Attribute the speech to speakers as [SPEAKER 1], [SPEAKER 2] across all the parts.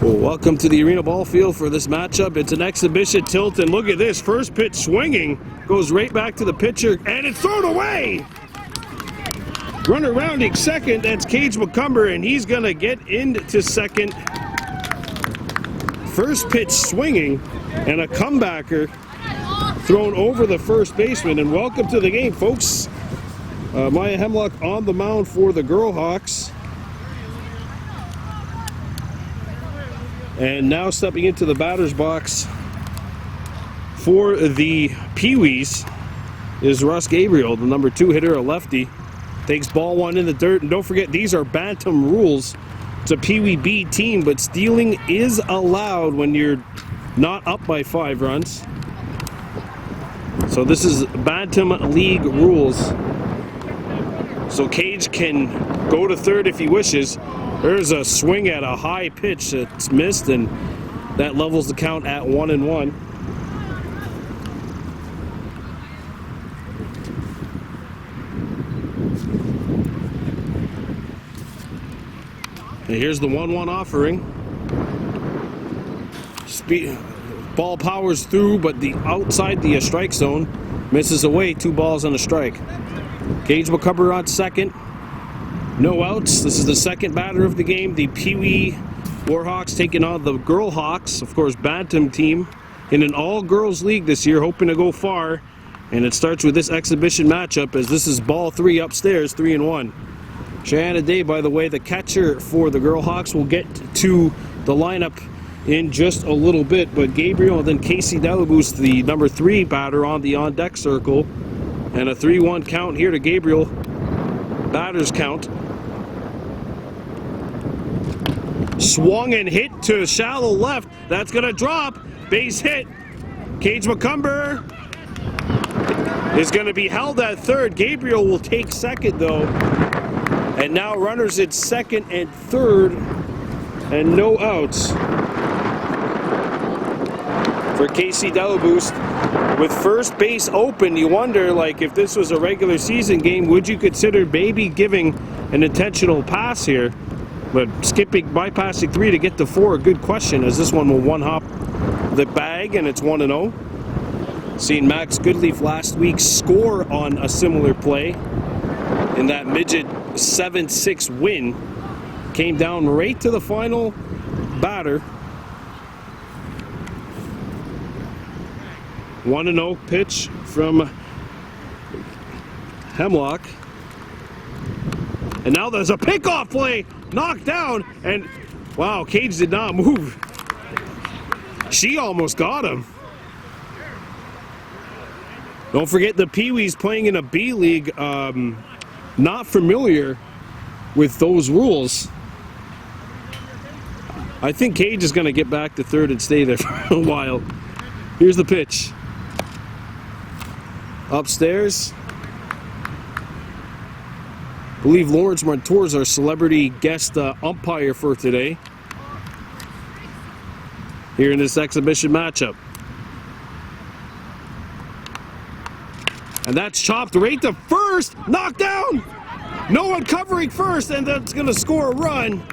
[SPEAKER 1] Well, welcome to the arena ball field for this matchup. It's an exhibition tilt, and look at this. First pitch swinging, goes right back to the pitcher, and it's thrown away! Runner rounding second, that's Cage McCumber, and he's gonna get into second. First pitch swinging, and a comebacker thrown over the first baseman, and welcome to the game, folks. Maya Hemlock on the mound for the Girlhawks. And now stepping into the batter's box for the Pee-wees is Russ Gabriel, the number 2 hitter, a lefty. Takes ball one in the dirt, and don't forget, these are bantam rules. It's a Pee-wee B team, but stealing is allowed when you're not up by 5 runs. So this is bantam league rules. So Cage can go to third if he wishes. There's a swing at a high pitch that's missed, and that levels the count at 1-1. And here's the 1-1 offering. Ball powers through, but the outside the strike zone misses away. 2 balls and a strike. Cage McCumber on second. No outs. This is the second batter of the game. The Pee-wee Warhawks taking on the Girlhawks, of course, bantam team in an all-girls league this year, hoping to go far. And it starts with this exhibition matchup, as this is ball 3 upstairs, 3-1. Cheyenne Day, by the way, the catcher for the Girlhawks, will get to the lineup in just a little bit. But Gabriel and then Casey Delaboost, the number 3 batter, on the on-deck circle. And a 3-1 count here to Gabriel. Batter's count. Swung and hit to shallow left. That's going to drop. Base hit. Cage McCumber is going to be held at third. Gabriel will take second, though. And now runners at second and third, and no outs for Casey Delaboost. With first base open, you wonder, like, if this was a regular season game, would you consider maybe giving an intentional pass here? But bypassing 3 to get to 4, a good question, as this one will one-hop the bag, and it's 1-0. Seen Max Goodleaf last week score on a similar play in that midget 7-6 win. Came down right to the final batter. 1-0 pitch from Hemlock. And now there's a pickoff play, knocked down, and wow, Cage did not move. She almost got him. Don't forget, the Pee-wees playing in a B league, not familiar with those rules. I think Cage is going to get back to third and stay there for a while. Here's the pitch. Upstairs. I believe Lawrence Montour is our celebrity guest umpire for today, here in this exhibition matchup. And that's chopped right to first, knocked down. No one covering first, and that's going to score a run.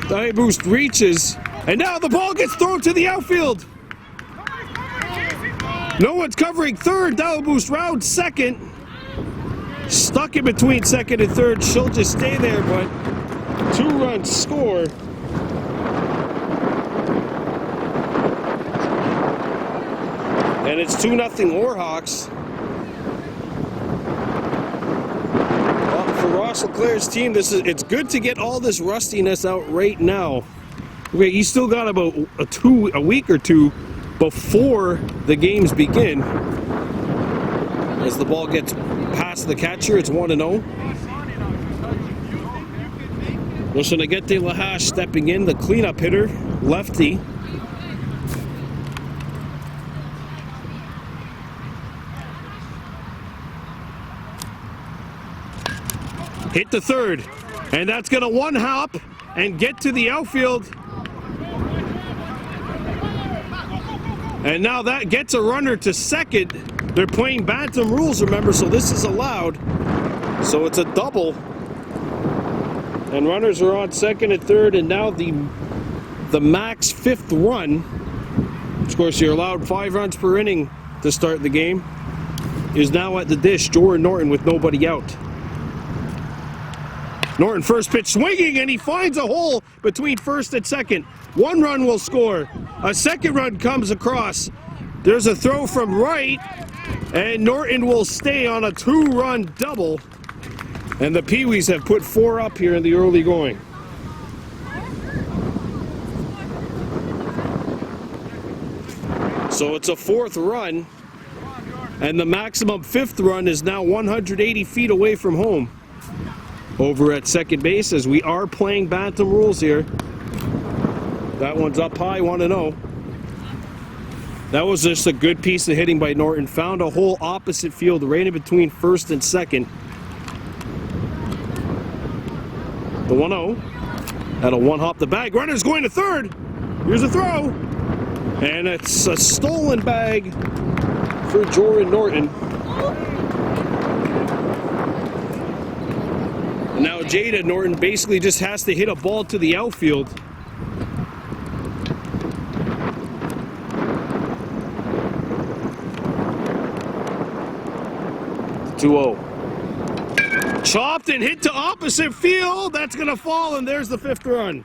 [SPEAKER 1] Delaboost reaches, and now the ball gets thrown to the outfield. No one's covering third. Delaboost rounds second. Stuck in between second and third. She'll just stay there, but 2-run score. And it's 2-0 Warhawks. Well, for Ross LeClair's team, it's good to get all this rustiness out right now. Okay, you still got about a week or two before the games begin. As the ball gets past the catcher, it's 1-0. Roshanagete Lahash stepping in, the cleanup hitter, lefty. Hit the third, and that's going to one-hop and get to the outfield. And now that gets a runner to second. They're playing bantam rules, remember, so this is allowed. So it's a double. And runners are on second and third, and now the the max 5th run, of course you're allowed 5 runs per inning to start the game, is now at the dish. Jordan Norton with nobody out. Norton first pitch swinging, and he finds a hole between first and second. 1 run will score. A 2nd run comes across. There's a throw from right, and Norton will stay on a 2-run double. And the Pee-wees have put 4 up here in the early going. So it's a 4th run, and the maximum 5th run is now 180 feet away from home. Over at second base, as we are playing bantam rules here. That one's up high, 1-0. That was just a good piece of hitting by Norton. Found a hole opposite field, right in between first and second. The 1-0. That'll one-hop the bag. Runner's going to third. Here's a throw. And it's a stolen bag for Jordan Norton. And now Jada Norton basically just has to hit a ball to the outfield. The 2-0. Chopped and hit to opposite field. That's going to fall, and there's the 5th run.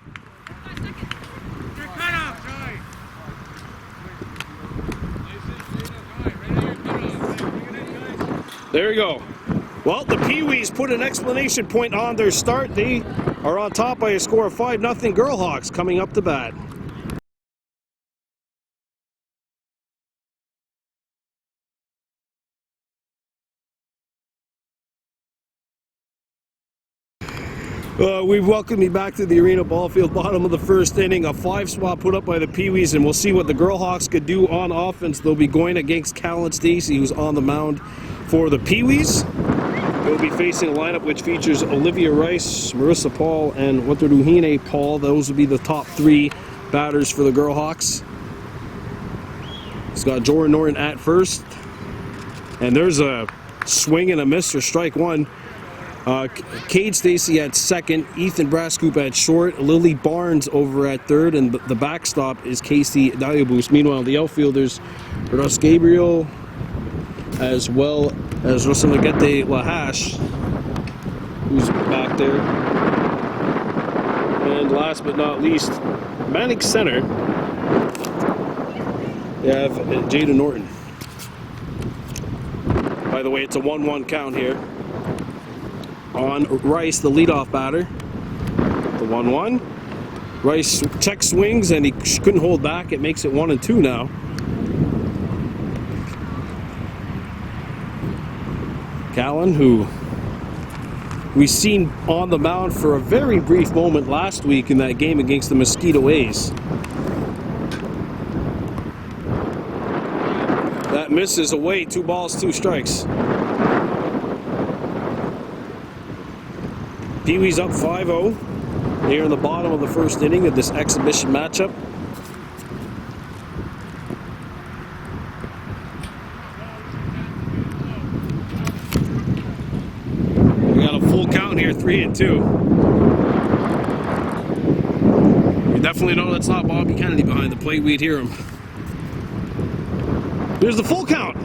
[SPEAKER 1] There you go. Well, the Pee-wees put an exclamation point on their start. They are on top by a score of 5-0. Girlhawks coming up to bat. We welcome you back to the arena ball field. Bottom of the 1st inning, a 5-spot put up by the Pee-wees, and we'll see what the Girlhawks could do on offense. They'll be going against Callan Stacy, who's on the mound for the Pee-wees. They'll be facing a lineup which features Olivia Rice, Marissa Paul, and Wataruhine Paul. Those will be the top 3 batters for the Girlhawks. It's got Jordan Norton at first, and there's a swing and a miss for strike 1. Cade Stacy at second, Ethan Brascoop at short, Lily Barnes over at third, and the backstop is Casey Diabus. Meanwhile, the outfielders, Ross Gabriel, as well as Rosalagete Lahash, who's back there. And last but not least, Manic Center, they have Jada Norton. By the way, it's a 1-1 count here on Rice, the leadoff batter. The 1-1. Rice check swings, and he couldn't hold back. It makes it 1-2 now. Callan, who we seen on the mound for a very brief moment last week in that game against the Mosquito A's. That misses away. 2 balls, 2 strikes. Pee-wees up 5-0 here in the bottom of the 1st inning of this exhibition matchup. We got a full count here, 3-2. You definitely know that's not Bobby Kennedy behind the plate. We'd hear him. Here's the full count.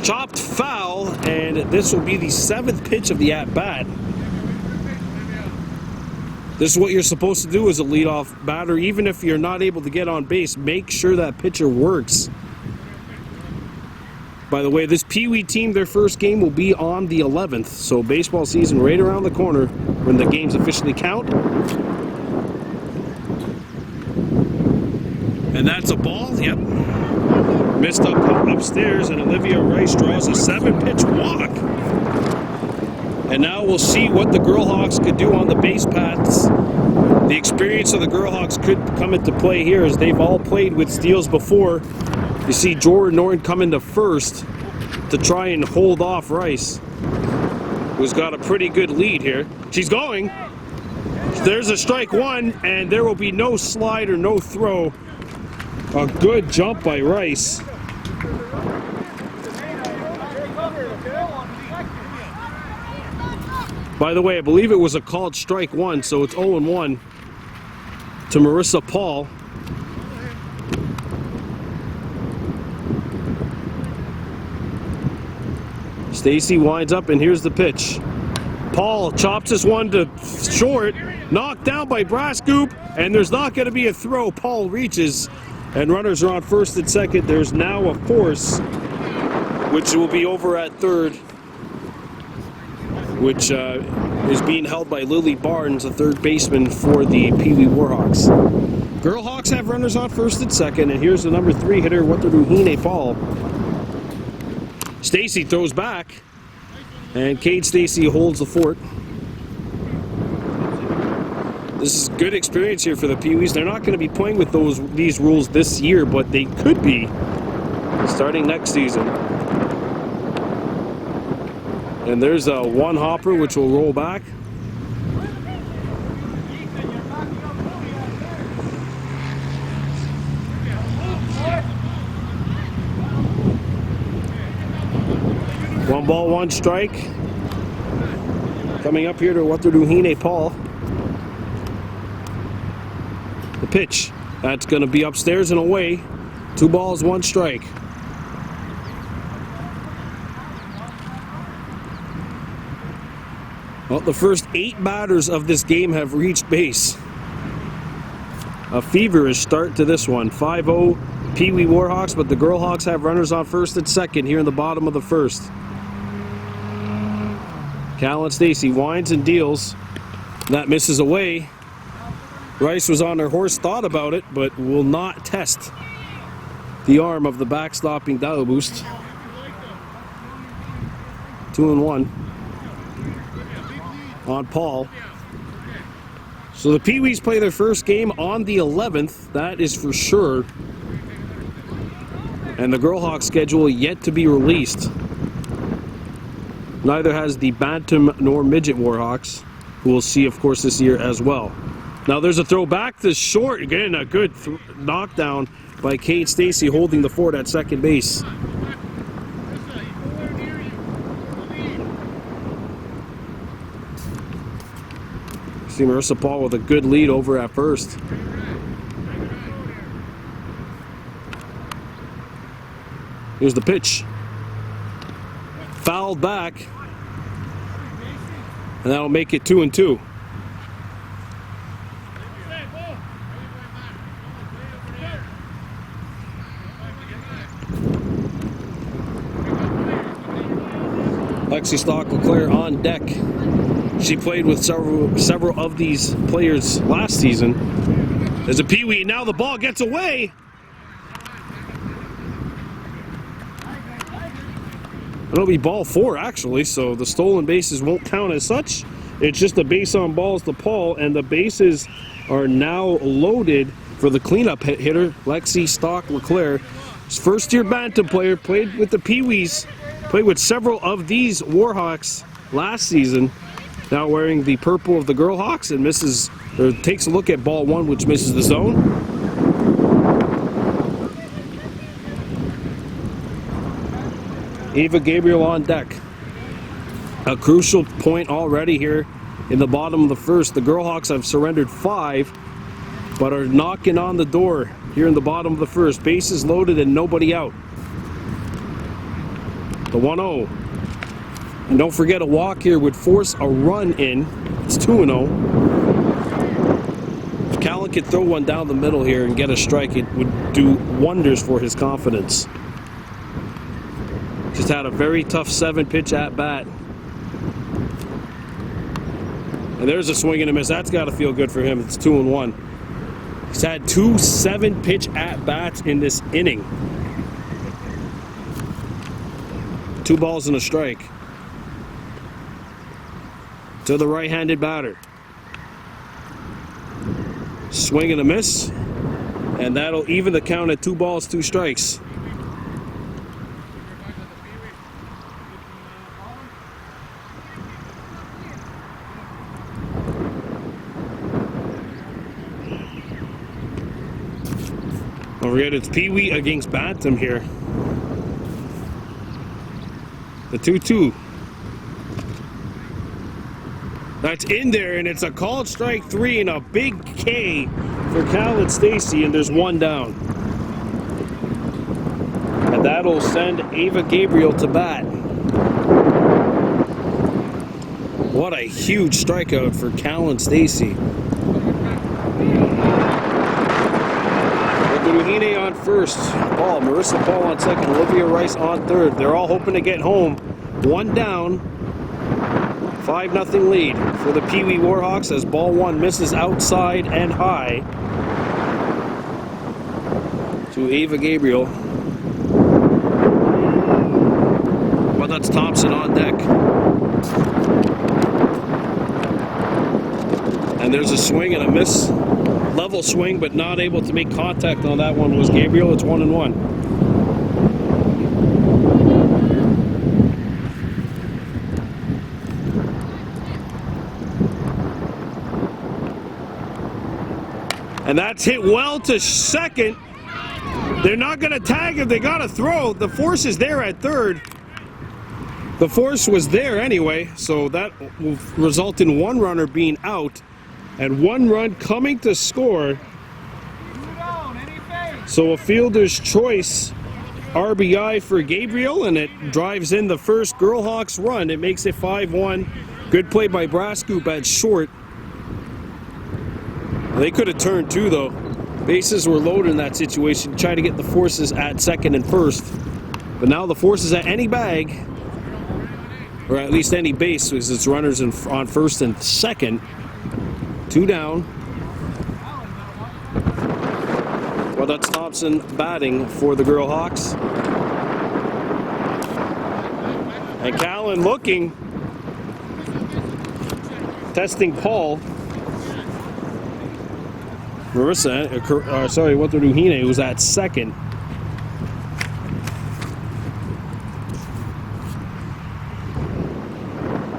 [SPEAKER 1] Chopped foul, and this will be the 7th pitch of the at-bat. This is what you're supposed to do as a leadoff batter. Even if you're not able to get on base, make sure that pitcher works. By the way, this Pee-wee team, their first game will be on the 11th. So baseball season right around the corner when the games officially count. And that's a ball, yep. Missed upstairs, and Olivia Rice draws a 7-pitch walk. And now we'll see what the Girlhawks could do on the base paths. The experience of the Girlhawks could come into play here, as they've all played with steals before. You see Jordan Norton come into first to try and hold off Rice, who's got a pretty good lead here. She's going. There's a strike 1, and there will be no slide or no throw. A good jump by Rice. By the way, I believe it was a called strike 1, so it's 0-1 to Marissa Paul. Stacy winds up, and here's the pitch. Paul chops this one to short, knocked down by Brascoop, and there's not going to be a throw. Paul reaches, and runners are on first and second. There's now a force, which will be over at third, which is being held by Lily Barnes, the third baseman for the Pee Wee Warhawks. Girlhawks have runners on first and second, and here's the number 3 hitter, Wataruhine Paul. Stacy throws back, and Cade Stacy holds the fort. This is good experience here for the Pee Wees. They're not going to be playing with these rules this year, but they could be starting next season. And there's a one hopper which will roll back. One ball, one strike. Coming up here to Wataruhine Paul. The pitch. That's going to be upstairs and away. 2 balls, 1 strike. Well, the first 8 batters of this game have reached base. A feverish start to this one. 5-0 Pee Wee Warhawks, but the Girlhawks have runners on first and second here in the bottom of the first. Callan Stacy winds and deals. That misses away. Rice was on her horse, thought about it, but will not test the arm of the backstopping dial boost. 2-1 on Paul. So the Pee Wees play their first game on the 11th, that is for sure. And the Girlhawks schedule yet to be released. Neither has the Bantam nor Midget Warhawks, who we'll see, of course, this year as well. Now there's a throw back to short. Again, a good knockdown by Cade Stacy, holding the fort at second base. See Marissa Paul with a good lead over at first. Here's the pitch. Fouled back. And that'll make it 2-2. Lexi Stock-LeClaire on deck. She played with several of these players last season. There's a Pee Wee, now the ball gets away. It'll be ball 4 actually, so the stolen bases won't count as such. It's just a base on balls to Paul, and the bases are now loaded for the cleanup hitter, Lexi Stock-LeClaire. First-year Bantam player, played with the Pee Wees, played with several of these Warhawks last season. Now wearing the purple of the Girlhawks, and takes a look at ball 1, which misses the zone. Eva Gabriel on deck. A crucial point already here in the bottom of the first. The Girlhawks have surrendered 5, but are knocking on the door here in the bottom of the first. Bases loaded and nobody out. The 1-0. And don't forget, a walk here would force a run in. It's 2-0. If Callan could throw one down the middle here and get a strike, it would do wonders for his confidence. Just had a very tough 7-pitch at bat. And there's a swing and a miss. That's got to feel good for him. It's 2-1. He's had 2 7-pitch at bats in this inning. 2 balls and a strike. To the right-handed batter. Swing and a miss. And that'll even the count at 2 balls, 2 strikes. Don't forget, it's Pee Wee against Bantam here. The 2-2. That's in there, and it's a called strike 3 and a big K for Cal and Stacy, and there's one down. And that'll send Ava Gabriel to bat. What a huge strikeout for Cal and Stacy. Duhine on first. Paul, Marissa Paul on second. Olivia Rice on third. They're all hoping to get home. One down. 5-0 lead for the Pee Wee Warhawks as ball one misses outside and high to Ava Gabriel. Well, that's Thompson on deck. And there's a swing and a miss. Level swing, but not able to make contact on that one was Gabriel. It's 1-1. And that's hit well to second. They're not going to tag him. They got to throw. The force is there at third. The force was there anyway, so that will result in one runner being out and one run coming to score. So a fielder's choice RBI for Gabriel, and it drives in the first Girlhawks run. It makes it 5-1. Good play by Brascoop at short. They could have turned too, though. Bases were loaded in that situation. Try to get the forces at second and first. But now the forces at any bag, or at least any base, because it's runners on first and second. Two down. Well, that's Thompson batting for the Girlhawks. And Callan looking. Testing Paul. Marissa, Walter Duhine was at second.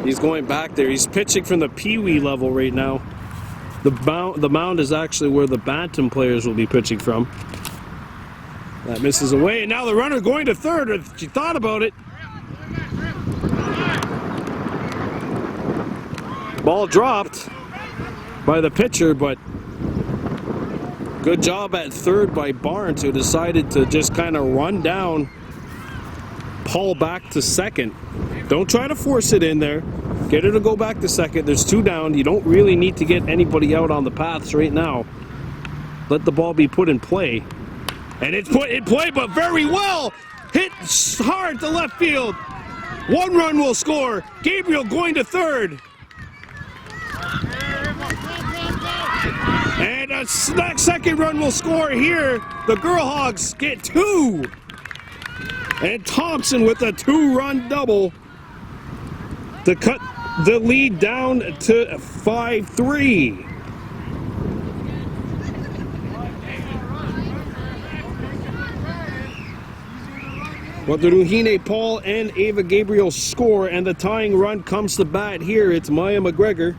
[SPEAKER 1] He's going back there. He's pitching from the Pee Wee level right now. The mound is actually where the Bantam players will be pitching from. That misses away, and now the runner going to third. If she thought about it. Ball dropped by the pitcher, but good job at third by Barnes, who decided to just kind of run down Paul back to second. Don't try to force it in there. Get her to go back to second. There's two down. You don't really need to get anybody out on the paths right now. Let the ball be put in play. And it's put in play, but very well. Hit hard to left field. One run will score. Gabriel going to third. And a second run will score here. The Girlhawks get two. And Thompson with a two-run double to cut the lead down to 5-3. Well, the Duhine, Paul, and Ava Gabriel score, and the tying run comes to bat here. It's Maya McGregor,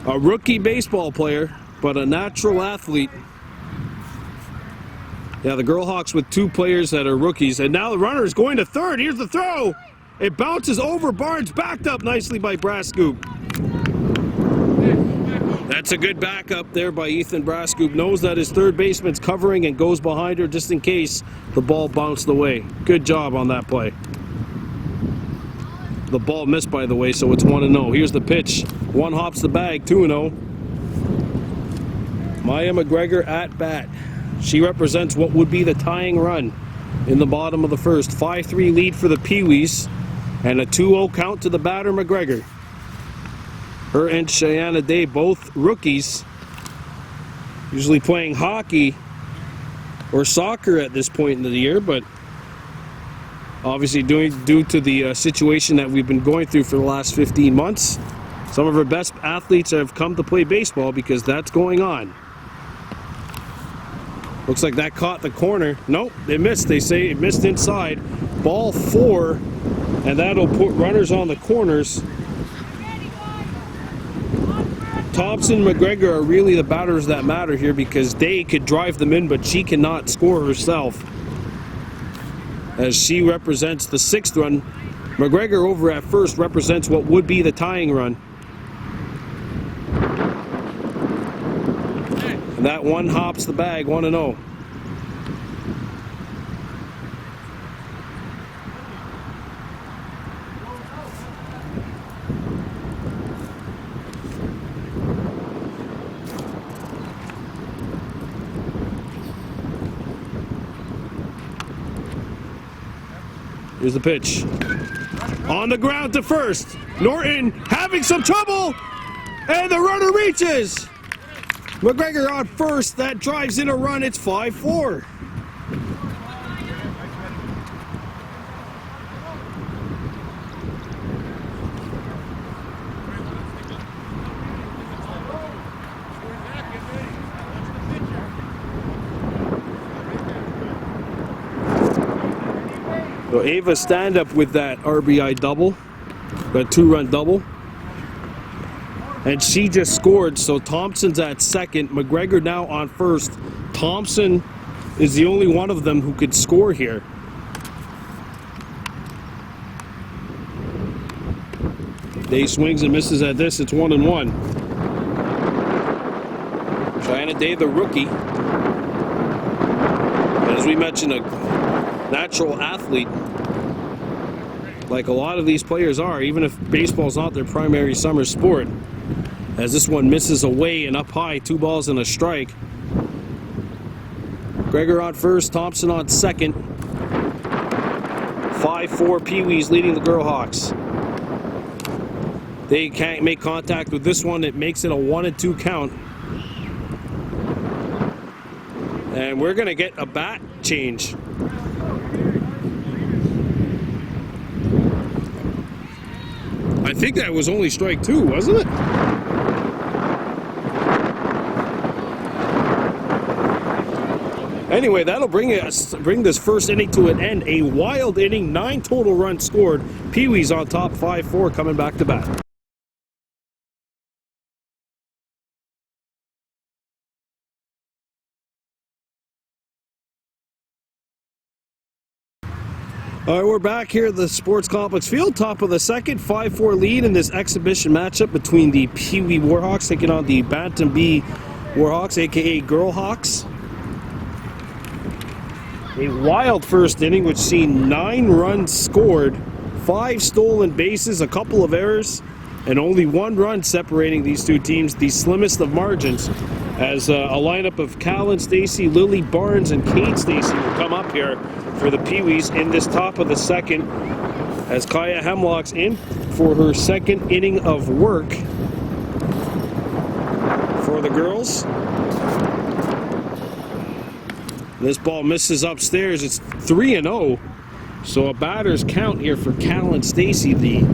[SPEAKER 1] a rookie baseball player, but a natural athlete. Yeah, the Girlhawks with two players that are rookies, and now the runner is going to third. Here's the throw. It bounces over Barnes, backed up nicely by Brascoop. That's a good backup there by Ethan Brascoop. Knows that his third baseman's covering and goes behind her just in case the ball bounced away. Good job on that play. The ball missed, by the way, so it's 1-0. Here's the pitch. One hops the bag, 2-0. Maya McGregor at bat. She represents what would be the tying run in the bottom of the first. 5-3 lead for the Pee Wees, and a 2-0 count to the batter, McGregor. Her and Cheyenne Day, both rookies, usually playing hockey or soccer at this point in the year, but obviously due to the situation that we've been going through for the last 15 months, some of our best athletes have come to play baseball because that's going on. Looks like that caught the corner. Nope, it missed. They say it missed inside. Ball 4, and that'll put runners on the corners. Thompson and McGregor are really the batters that matter here because Day could drive them in, but she cannot score herself, as she represents the 6th run. McGregor over at first represents what would be the tying run. That one hops the bag, 1-0. Here's the pitch. On the ground to first. Norton having some trouble. And the runner reaches. McGregor on first. That drives in a run. It's 5-4. So Ava stand up with that RBI double, that 2-run double. And she just scored, so Thompson's at second. McGregor now on first. Thompson is the only one of them who could score here. Day swings and misses at this. It's 1-1. China Day, the rookie. As we mentioned, a natural athlete, like a lot of these players are, even if baseball's not their primary summer sport. As this one misses away and up high, 2 balls and a strike. Gregor on first, Thompson on second. 5-4 Pee-wees leading the Girlhawks. They can't make contact with this one. It makes it a 1-2 count. And we're going to get a bat change. I think that was only strike 2, wasn't it? Anyway, that'll bring this first inning to an end. A wild inning, 9 total runs scored. Pee-wees on top, 5-4, coming back to bat. All right, we're back here at the Sports Complex Field, top of the second, 5-4 lead in this exhibition matchup between the Pee-wee Warhawks taking on the Bantam B Warhawks, aka Girlhawks. A wild first inning, which seen 9 runs scored, 5 stolen bases, a couple of errors, and only 1 run separating these two teams, the slimmest of margins, as a lineup of Callan Stacy, Lily Barnes, and Kate Stacy will come up here for the Pee-wees in this top of the second, as Kaya Hemlock's in for her second inning of work for the girls. This ball misses upstairs. It's 3-0. So a batter's count here for Callan Stacy, the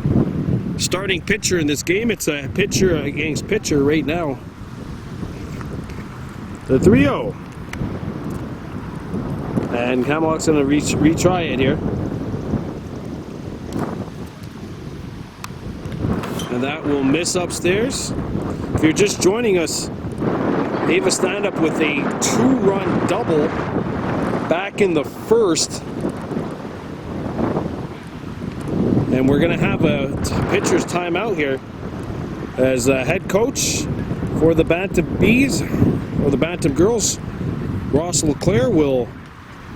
[SPEAKER 1] starting pitcher in this game. It's a pitcher against pitcher right now. The 3-0. And Kahnawak's going to retry it here. And that will miss upstairs. If you're just joining us, Ava stand up with a 2-run double back in the first. And we're going to have a pitcher's timeout here as head coach for the Bantam Bees, or the Bantam Girls, Ross LeClaire, will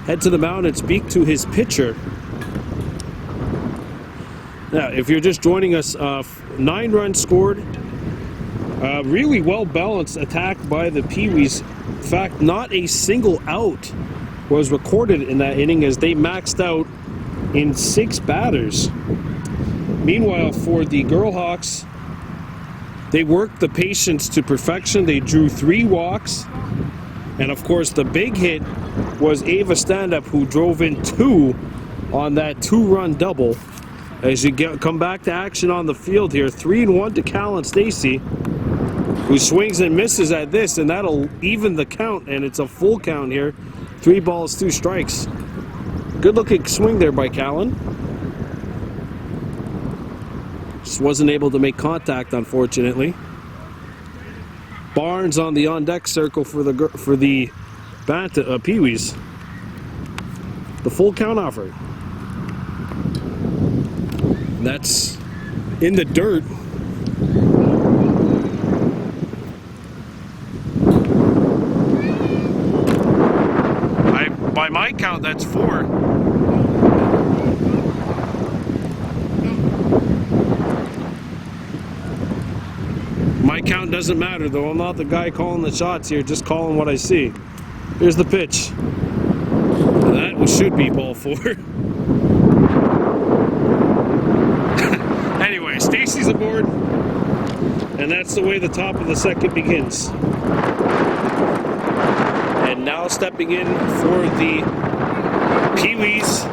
[SPEAKER 1] head to the mound and speak to his pitcher. Now, if you're just joining us, 9 runs scored. Really well-balanced attack by the Pee-wees. In fact, not a single out was recorded in that inning as they maxed out in 6 batters. Meanwhile, for the Girlhawks, they worked the patience to perfection. They drew 3 walks. And of course, the big hit was Ava Standup, who drove in 2 on that 2-run double. As you come back to action on the field here, 3-1 to Callan Stacy, who swings and misses at this, and that'll even the count, and it's a full count here. 3 balls, 2 strikes. Good looking swing there by Callan. Just wasn't able to make contact, unfortunately. Barnes on the on-deck circle for the Pee-wees. The full count offer. That's in the dirt. doesn't matter though. I'm not the guy calling the shots here, just calling what I see. Here's the pitch. That should be ball 4. Anyway, Stacy's aboard, and that's the way the top of the second begins. And now stepping in for the Pee-wees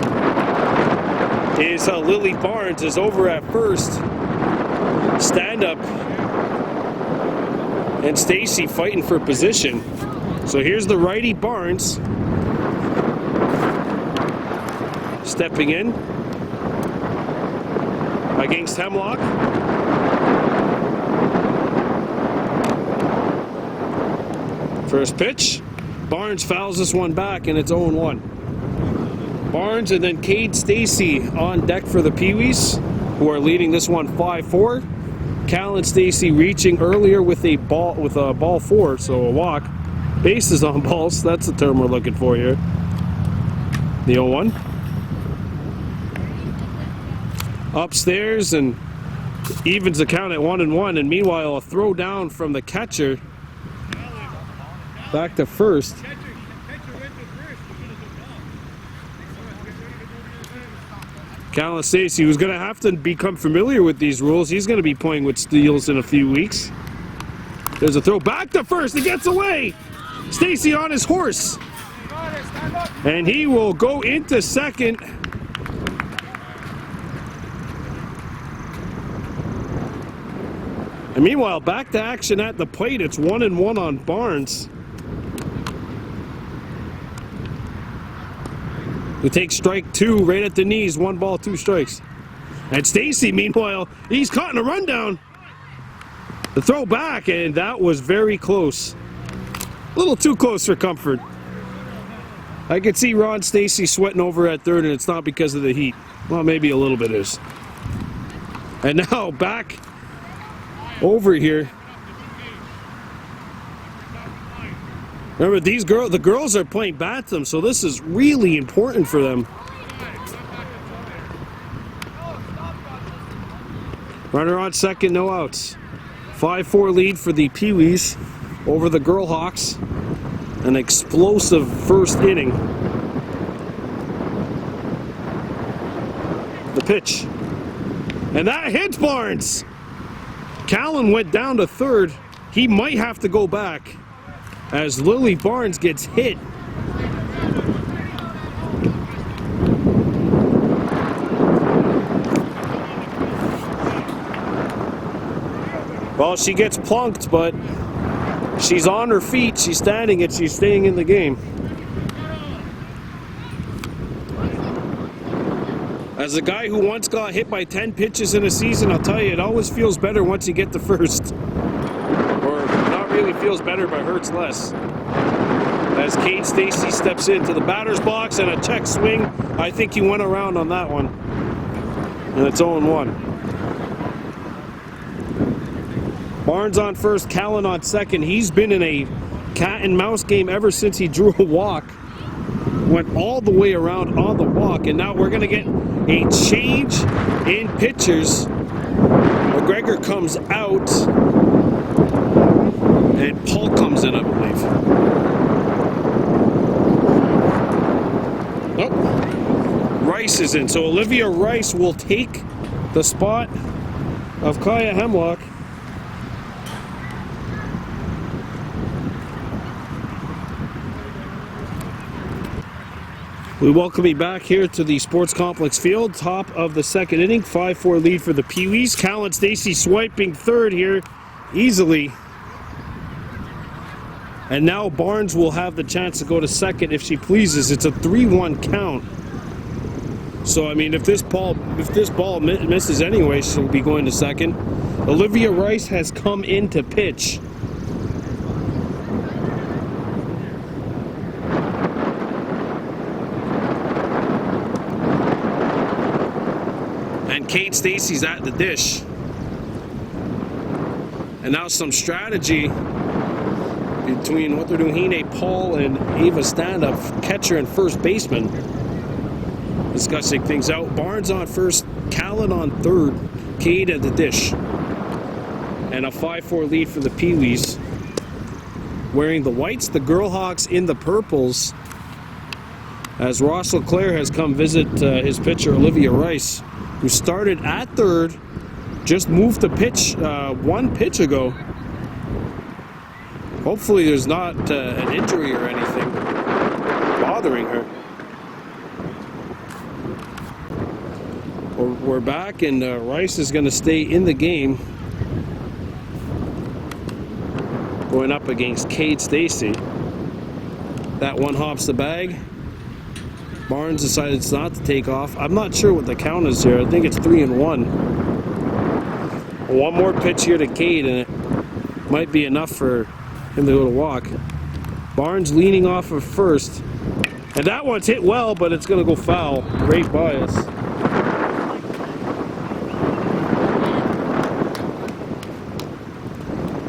[SPEAKER 1] is Lily Barnes is over at first. Stand up. And Stacy fighting for position. So here's the righty Barnes. Stepping in against Hemlock. First pitch. Barnes fouls this one back, and it's 0-1. Barnes and then Cade Stacy on deck for the Pee-wees, who are leading this one 5-4. Cal and Stacy reaching earlier with a ball 4, so a walk. Bases on balls, that's the term we're looking for here. The 0-1. Upstairs and evens the count at 1-1, and meanwhile a throw down from the catcher back to first. Cal and Stacy, who's going to have to become familiar with these rules. He's going to be playing with steals in a few weeks. There's a throw back to first. He gets away. Stacy on his horse. And he will go into second. And meanwhile, back to action at the plate. It's 1-1 on Barnes, who takes strike 2 right at the knees. 1 ball, 2 strikes. And Stacy, meanwhile, he's caught in a rundown. The throw back, and that was very close. A little too close for comfort. I could see Ron Stacy sweating over at third, and it's not because of the heat. Well, maybe a little bit is. And now back over here. Remember, the girls are playing Batham, so this is really important for them. Runner on second, no outs. 5-4 lead for the Pee-wees over the Girlhawks. An explosive first inning. The pitch. And that hits Barnes. Callan went down to third. He might have to go back as Lily Barnes gets hit. Well, she gets plunked, but she's on her feet, she's standing and she's staying in the game. As a guy who once got hit by 10 pitches in a season, I'll tell you, it always feels better once you get to first. Or not really feels better, but hurts less. As Cade Stacy steps into the batter's box and a check swing, I think he went around on that one. And it's 0-1. Barnes on first, Callan on second. He's been in a cat and mouse game ever since he drew a walk. Went all the way around on the walk, and now we're going to get a change in pitchers. McGregor comes out, and Paul comes in, I believe. Oh, Rice is in, so Olivia Rice will take the spot of Kaya Hemlock. We welcome you back here to the Sports Complex field. Top of the second inning, 5-4 lead for the Pee-wees. Callan Stacy swiping third here easily. And now Barnes will have the chance to go to second if she pleases. It's a 3-1 count. So I mean, if this ball misses anyway, she'll be going to second. Olivia Rice has come in to pitch. And Kate Stacy's at the dish. And now some strategy between what they're doing. Hine Paul and Ava Stand-Up, catcher and first baseman, discussing things out. Barnes on first, Callan on third, Cade at the dish. and a 5-4 lead for the Pee-wees. Wearing the whites, the Girlhawks in the purples, as Ross LeClaire has come visit his pitcher Olivia Rice, who started at third, just moved the pitch one pitch ago. Hopefully there's not an injury or anything bothering her. We're back, and Rice is going to stay in the game, going up against Cade Stacy. That one hops the bag. Barnes decided not to take off. I'm not sure what the count is here. I think it's 3-1. One more pitch here to Cade, and it might be enough for him to go to walk. Barnes leaning off of first. And that one's hit well, but it's going to go foul. Great bias.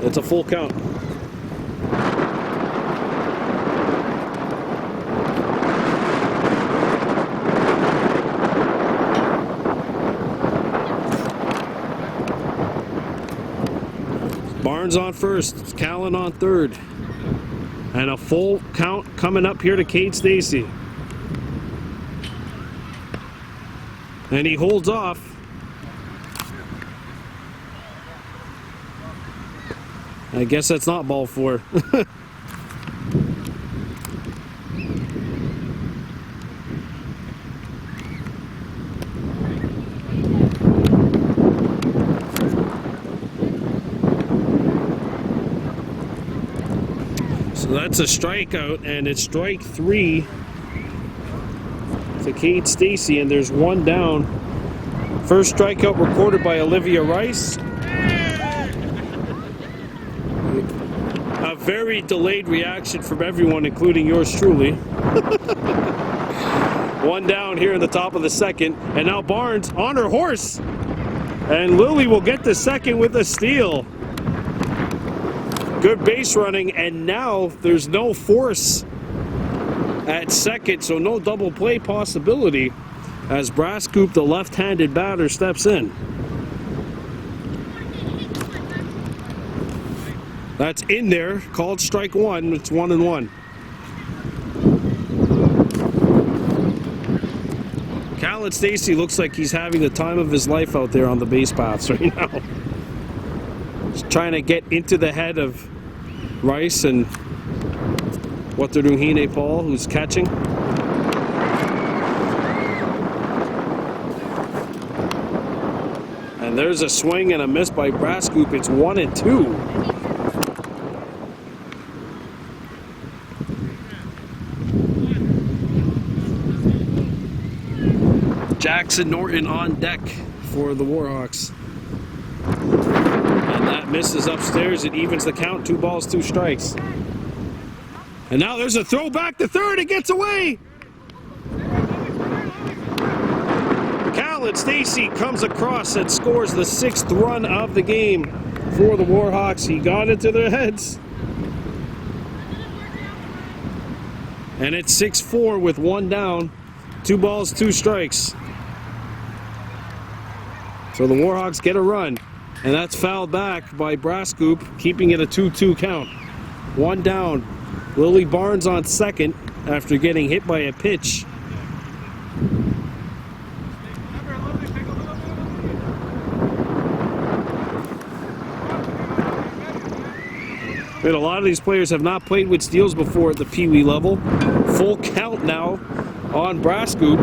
[SPEAKER 1] It's a full count. Barnes on first, Callan on third. And a full count coming up here to Cade Stacy. And he holds off. I guess that's not ball 4. So that's a strikeout, and it's strike 3 to Cade Stacy, and there's one down. First strikeout recorded by Olivia Rice. A very delayed reaction from everyone, including yours truly. One down here in the top of the second, and now Barnes on her horse, and Lily will get the second with a steal. Good base running, and now there's no force at second, so no double play possibility as Brascoop, the left-handed batter, steps in. That's in there, called strike 1. It's 1-1. Callan Stacy looks like he's having the time of his life out there on the base paths right now. He's trying to get into the head of Rice and what they're doing. Hine Paul, who's catching. And there's a swing and a miss by Brascoop. It's 1-2. Jackson Norton on deck for the Warhawks. And that misses upstairs. It evens the count. 2 balls, 2 strikes. And now there's a throw back to third. It gets away. Callan Stacy comes across and scores the 6th run of the game for the Warhawks. He got into their heads. And it's 6-4 with 1 down. 2 balls, 2 strikes. So the Warhawks get a run, and that's fouled back by Brascoop, keeping it a 2-2 count. 1 down. Lily Barnes on second after getting hit by a pitch. And a lot of these players have not played with steals before at the Pee-wee level. Full count now on Brascoop.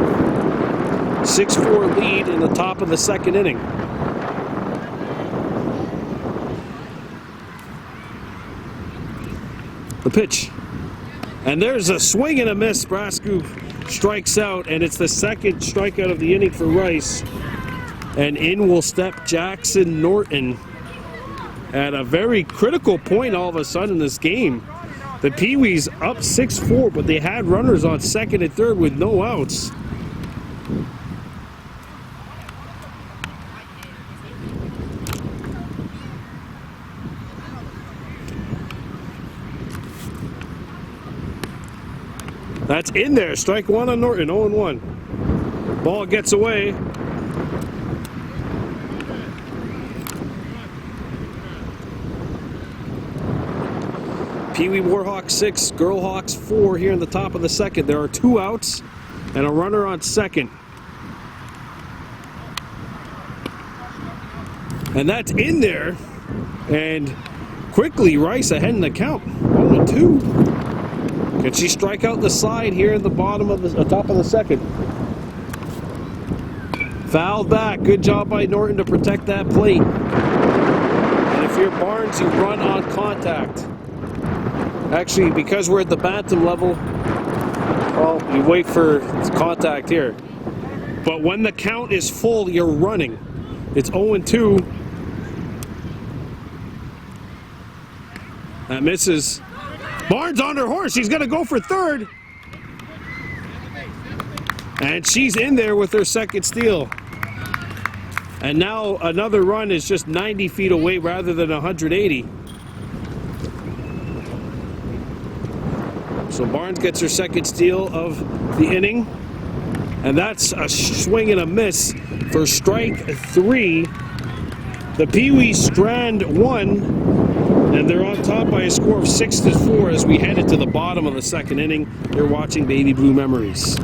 [SPEAKER 1] 6-4 lead in the top of the second inning. The pitch. And there's a swing and a miss. Brascoop strikes out, and it's the second strikeout of the inning for Rice. And in will step Jackson Norton at a very critical point all of a sudden in this game. The Pee-wees up 6-4, but they had runners on second and third with no outs. That's in there. Strike 1 on Norton, 0-1. Ball gets away. Pee Wee Warhawks 6, Girlhawks 4 here in the top of the second. There are 2 outs and a runner on second. And that's in there. And quickly, Rice ahead in the count. 0-2. Can she strike out the side here in the bottom of the top of the second? Fouled back. Good job by Norton to protect that plate. And if you're Barnes, you run on contact. Actually, because we're at the bantam level, well, you wait for contact here. But when the count is full, you're running. It's 0-2. That misses. Barnes on her horse. She's going to go for third. And she's in there with her second steal. And now another run is just 90 feet away rather than 180. So Barnes gets her second steal of the inning. And that's a swing and a miss for strike 3. The Pee Wees strand 1. And they're on top by a score of 6-4 as we head into the bottom of the second inning. You're watching Baby Blue Memories.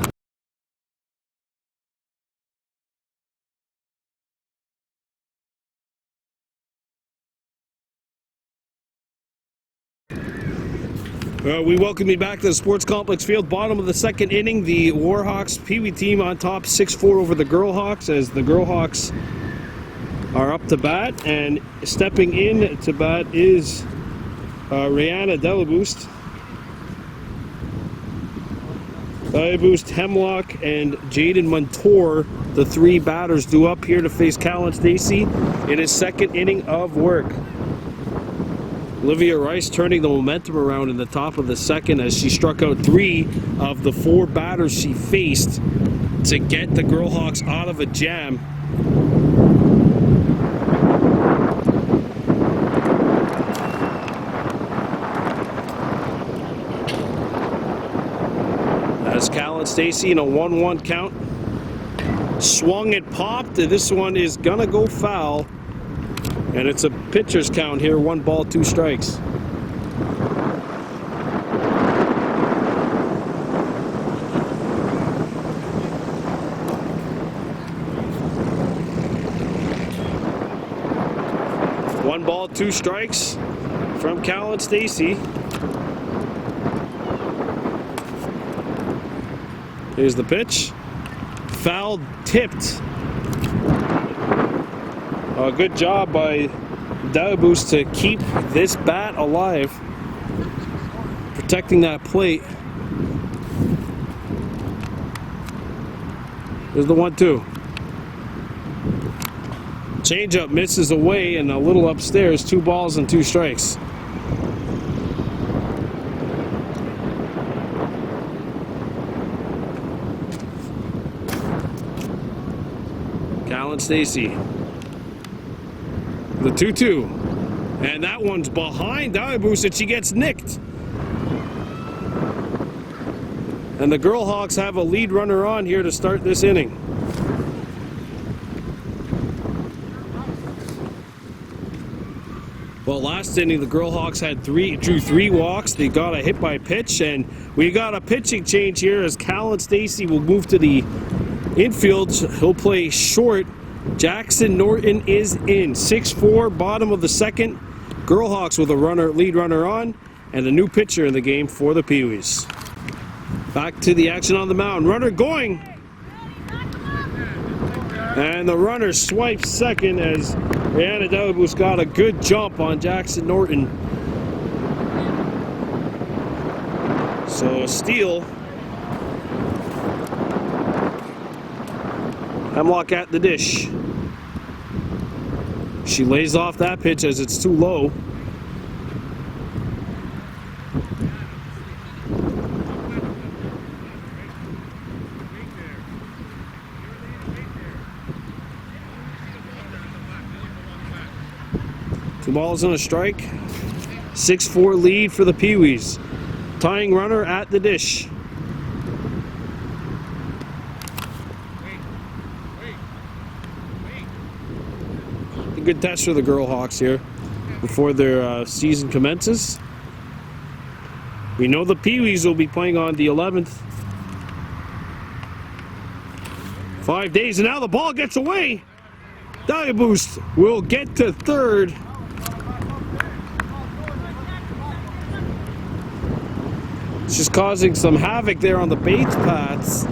[SPEAKER 1] We welcome you back to the Sports Complex Field. Bottom of the second inning, the Warhawks Pee Wee team on top 6-4 over the Girlhawks as the Girlhawks are up to bat, and stepping in to bat is Rihanna Delaboost. Delaboost, Hemlock, and Jaden Montour, the 3 batters, due up here to face Callan Stacy in his second inning of work. Olivia Rice turning the momentum around in the top of the second as she struck out 3 of the 4 batters she faced to get the Girlhawks out of a jam. As Callan Stacy in a 1-1 count. Swung and popped. This one is gonna go foul. And it's a pitcher's count here. 1 ball, 2 strikes. One ball, 2 strikes from Callan Stacy. Here's the pitch. Foul tipped. A good job by Delaboost to keep this bat alive, protecting that plate. There's the 1-2. Changeup misses away and a little upstairs. 2 balls and 2 strikes. Callan Stacy. The 2-2. And that one's behind Delaboost and she gets nicked. And the Girlhawks have a lead runner on here to start this inning. Well, last inning the Girlhawks drew 3 walks. They got a hit by pitch, and we got a pitching change here as Callan Stacy will move to the infield. He'll play short. Jackson Norton is in. 6-4, bottom of the second. Girlhawks with a lead runner on, and a new pitcher in the game for the Pee Wees. Back to the action on the mound. Runner going. And the runner swipes second as Rihanna Delaboost got a good jump on Jackson Norton. So a steal. Hemlock at the dish. She lays off that pitch as it's too low. Two balls and a strike. 6-4 lead for the Pee Wees. Tying runner at the dish. A good test for the Girlhawks here before their season commences. We know the Pee-wees will be playing on the 11th. 5 days, and now the ball gets away. Diaboost will get to third. It's just causing some havoc there on the Bates paths.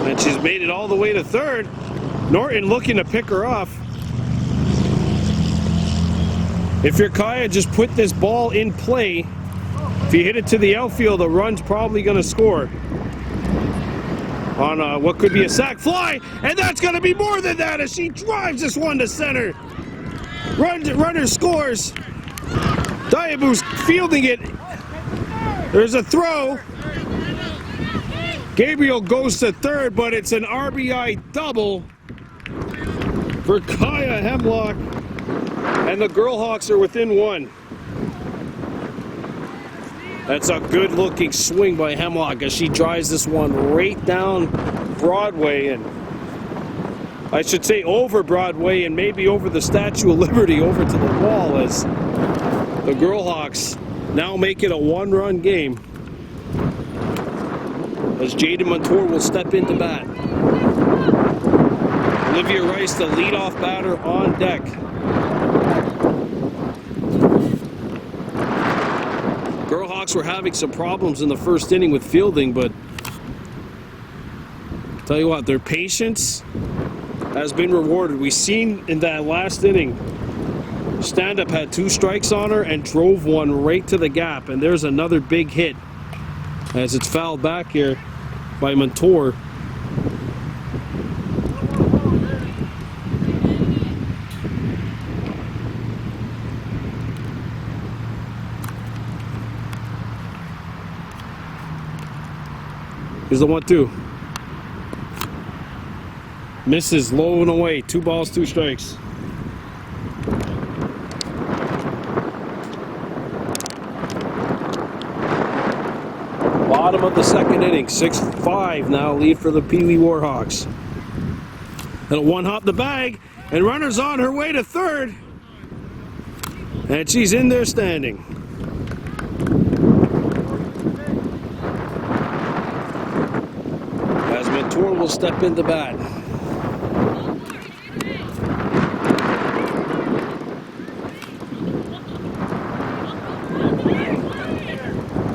[SPEAKER 1] And she's made it all the way to third. Norton looking to pick her off. If you're Kaya, just put this ball in play. If you hit it to the outfield, the run's probably going to score. On what could be a sac fly, and that's going to be more than that as she drives this one to center. Runner scores. Diaboost fielding it. There's a throw. Gabriel goes to third, but it's an RBI double for Kaya Hemlock, and the Girlhawks are within one. That's a good-looking swing by Hemlock as she drives this one right down Broadway, and I should say over Broadway and maybe over the Statue of Liberty over to the wall, as the Girlhawks now make it a one-run game as Jaden Montour will step into bat. Olivia Rice, the leadoff batter, on deck. Girlhawks were having some problems in the first inning with fielding, but tell you what, their patience has been rewarded. We seen in that last inning, Stand-Up had 2 strikes on her and drove one right to the gap, and there's another big hit as it's fouled back here by Montour. Here's the 1-2. Misses low and away. 2 balls, 2 strikes. Bottom of the second inning. 6-5 now lead for the Pee-wee Warhawks. And a one-hop the bag, and runner's on her way to third. And she's in there standing. As Montour will step into bat.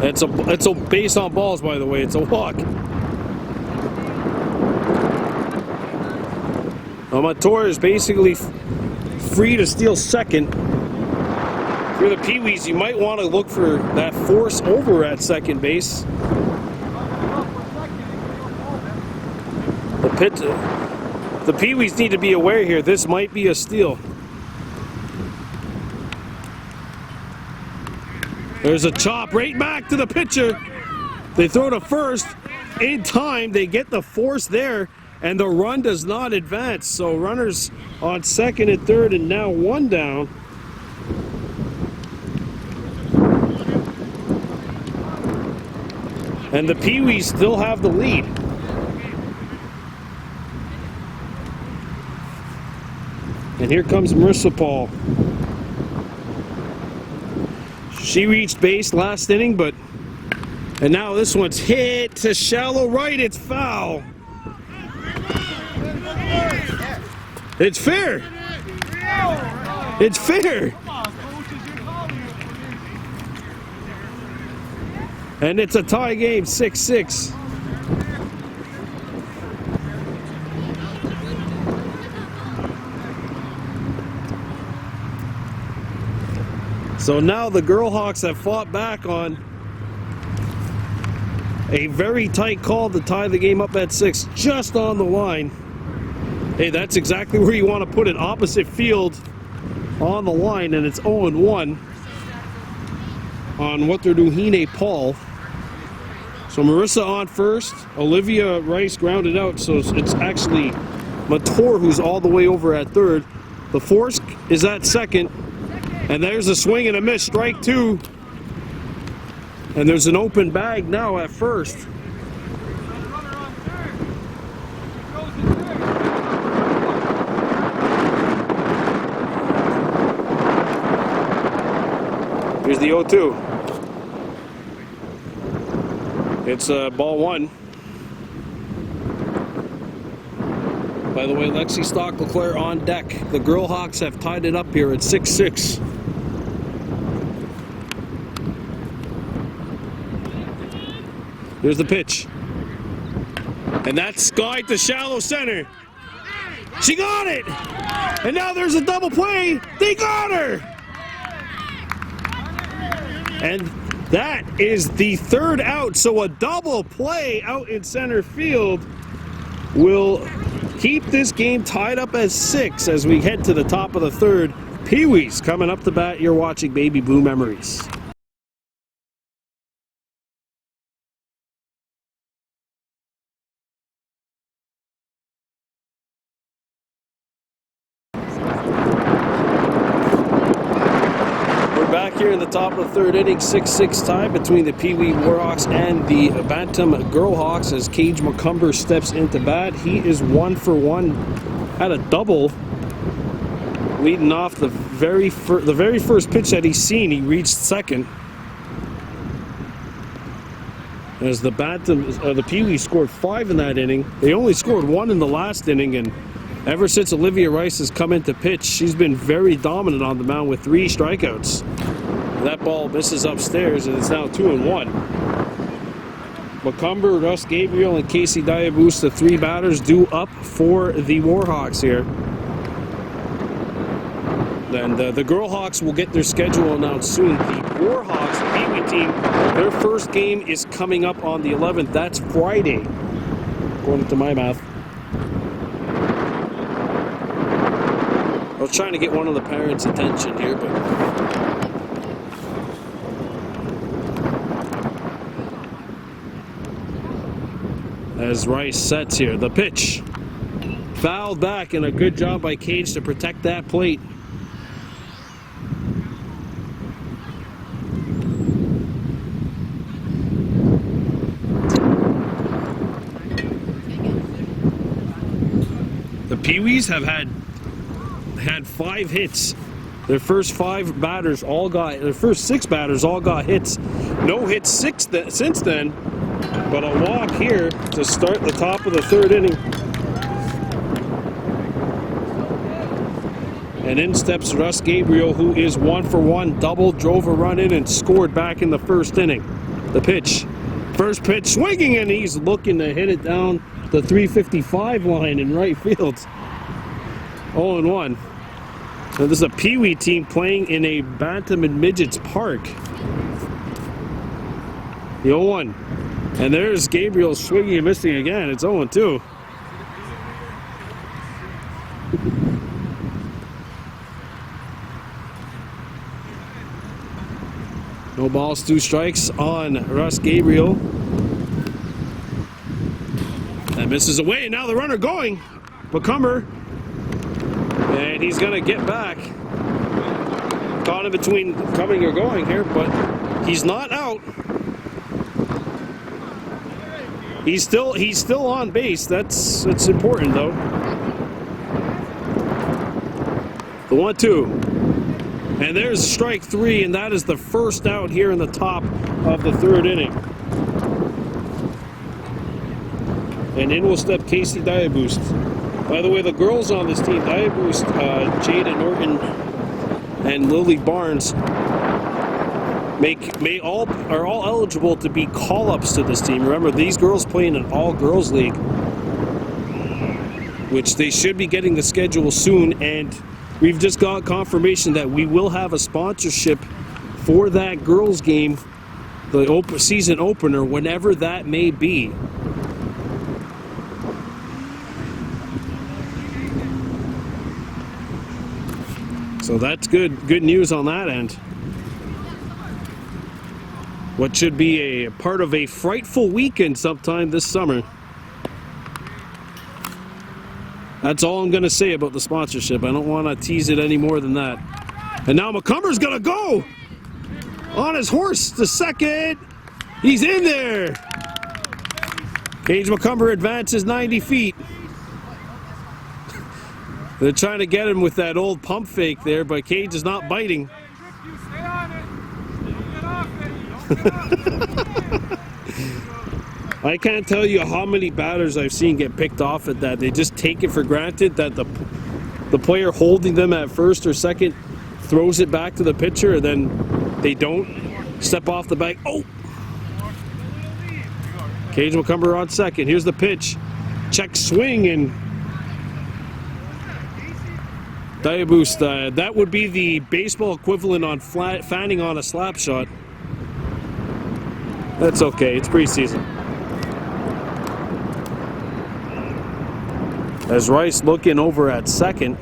[SPEAKER 1] It's a base on balls, by the way. It's a walk. Montour is basically free to steal second. If you're the Pee-wees, you might want to look for that force over at second base. The Pee-wees need to be aware here. This might be a steal. There's a chop right back to the pitcher. They throw to first. In time, they get the force there, and the run does not advance. So runners on second and third, and now 1 down. And the Pee-wees still have the lead. And here comes Marissa Paul. She reached base last inning, and now this one's hit to shallow right. It's foul. It's fair. It's fair. And it's a tie game, 6-6. So now the Girlhawks have fought back on a very tight call to tie the game up at 6, just on the line. Hey, that's exactly where you want to put it, opposite field on the line, and it's 0-1 on Wataruhine Paul. So Marissa on first, Olivia Rice grounded out, so it's actually Montour who's all the way over at third. The force is at second. And there's a swing and a miss, strike 2. And there's an open bag now at first. Here's the 0-2. It's ball one. By the way, Lexi Stock LeClaire on deck. The Girlhawks have tied it up here at 6-6. Here's the pitch. And that's Sky to shallow center. She got it! And now there's a double play. They got her! And that is the third out. So a double play out in center field will keep this game tied up as 6 as we head to the top of the third. Pee-wees coming up to bat. You're watching Baby Blue Memories. Back here in the top of the third inning, 6-6 tie between the Pee Wee Warhawks and the Bantam Girlhawks as Cage McCumber steps into bat. He is 1 for 1, had a double, leading off the very first pitch that he's seen. He reached second. As the Bantam, the Pee Wee scored 5 in that inning. They only scored 1 in the last inning, and ever since Olivia Rice has come into pitch, she's been very dominant on the mound with 3 strikeouts. That ball misses upstairs, and it's now 2-1. McCumber, Russ Gabriel, and Casey Diabus, the 3 batters, due up for the Warhawks here. And the Girlhawks will get their schedule announced soon. The Warhawks, the Pee Wee team, their first game is coming up on the 11th. That's Friday, according to my math. I was trying to get one of the parents' attention here, but as Rice sets here, the pitch fouled back, and a good job by Cage to protect that plate. The Pee-wees have had 5 hits. Their first 6 batters all got hits. No hits since then, but a walk here to start the top of the third inning. And in steps Russ Gabriel, who is 1 for 1, double, drove a run in and scored back in the first inning. The pitch, first pitch swinging, and he's looking to hit it down the 355 line in right field. 0-1. So this is a Pee Wee team playing in a Bantam and Midgets park. The 0-1. And there's Gabriel swinging and missing again. It's 0-2. No balls, 2 strikes on Russ Gabriel. That misses away, and now the runner going. McCumber. And he's going to get back. Caught in between coming or going here, but he's not out. He's still on base. That's important, though. The 1-2. And there's strike 3, and that is the first out here in the top of the third inning. And in will step Casey Diabus. By the way, the girls on this team, Diabus, Jada Norton, and Lily Barnes, are all eligible to be call-ups to this team. Remember, these girls play in an all-girls league, which they should be getting the schedule soon, and we've just got confirmation that we will have a sponsorship for that girls game, the season opener, whenever that may be. So that's good news on that end. What should be a part of a frightful weekend sometime this summer. That's all I'm going to say about the sponsorship. I don't want to tease it any more than that. And now McCumber's going to go on his horse to second. He's in there. Cage McCumber advances 90 feet. They're trying to get him with that old pump fake there, but Cage is not biting. I can't tell you how many batters I've seen get picked off at that. They just take it for granted that the player holding them at first or second throws it back to the pitcher, and then they don't step off the bag. Oh! Cage McCumber on second. Here's the pitch. Check swing, and Diaboost. That would be the baseball equivalent on fanning on a slap shot. That's okay. It's preseason. As Rice looking over at second.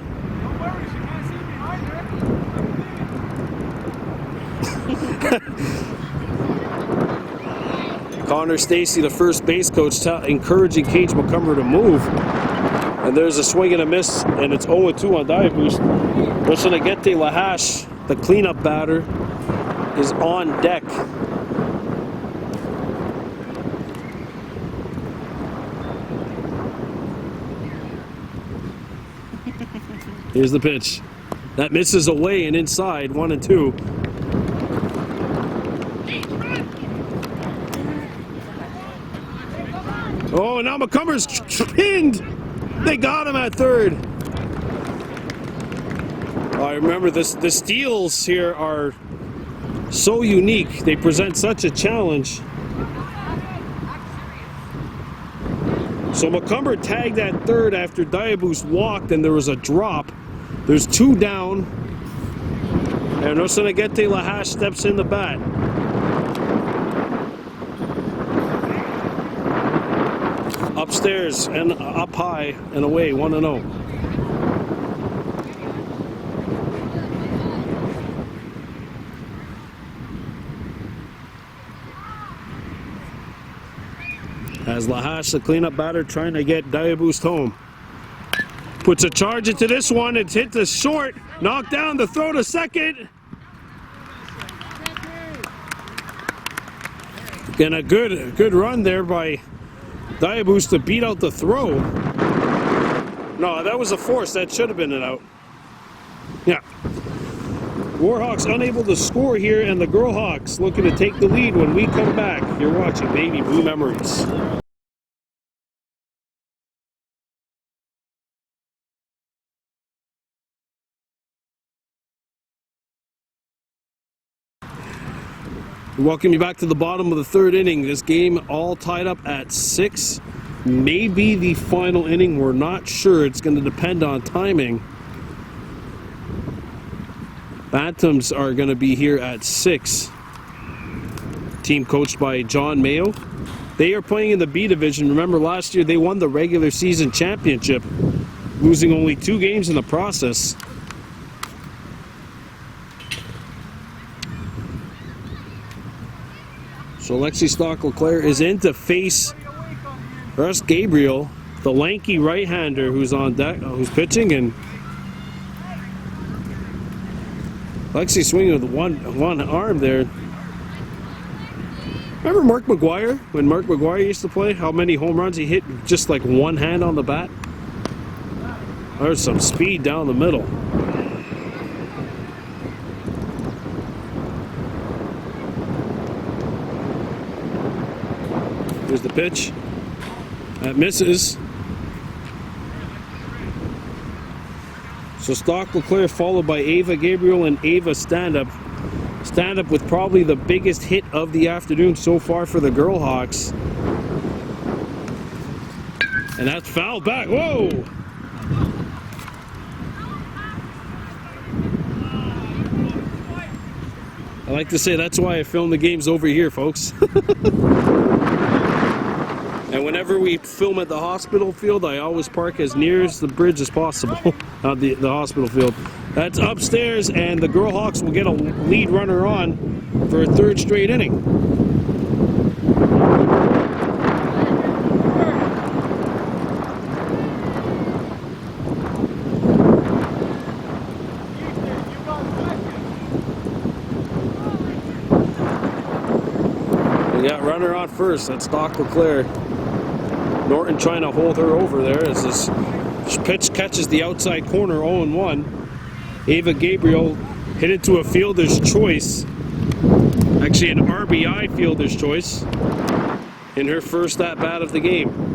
[SPEAKER 1] Connor Stacy, the first base coach, encouraging Cage McCumber to move. And there's a swing and a miss, and it's 0-2 on Diaboost. Roshanagete Lahash, the cleanup batter, is on deck. Here's the pitch. That misses away and inside, 1-2. Oh, now McCumber's pinned. They got him at third. I remember the steals here are so unique. They present such a challenge. So McCumber tagged at third after Diaboost walked, and there was a drop. There's two down, and Roshanagete Lahash steps in the bat. Upstairs and up high and away, 1-0. As Lahash, the cleanup batter, trying to get Diaboost home. Puts a charge into this one. It's hit to short. Knocked down the throw to second. And a good run there by Diaboost to beat out the throw. No, that was a force. That should have been an out. Yeah. Warhawks unable to score here, and the Girlhawks looking to take the lead when we come back. You're watching Baby Blue Memories. Welcome you back to the bottom of the third inning. This game all tied up at 6. Maybe the final inning. We're not sure. It's going to depend on timing. Bantams are going to be here at 6. Team coached by John Mayo. They are playing in the B division. Remember last year they won the regular season championship, losing only 2 games in the process. So Alexi Stock-LeClaire is in to face Russ Gabriel, the lanky right-hander who's on deck, who's pitching, and Alexi swinging with one arm there. Remember Mark McGuire? When Mark McGuire used to play, how many home runs he hit just like one hand on the bat? There's some speed down the middle. Here's the pitch. That misses. So Stock-LeClaire followed by Ava Gabriel and Ava Stand-Up. Stand-Up with probably the biggest hit of the afternoon so far for the Girlhawks. And that's fouled back. Whoa! I like to say that's why I film the games over here, folks. And whenever we film at the hospital field, I always park as near as the bridge as possible. The hospital field. That's upstairs, and the Girlhawks will get a lead runner on for a third straight inning. We got runner on first. That's Stock-LeClaire. Norton trying to hold her over there as this pitch catches the outside corner, 0-1. Ava Gabriel hit it to a fielder's choice. Actually an RBI fielder's choice. in her first at-bat of the game.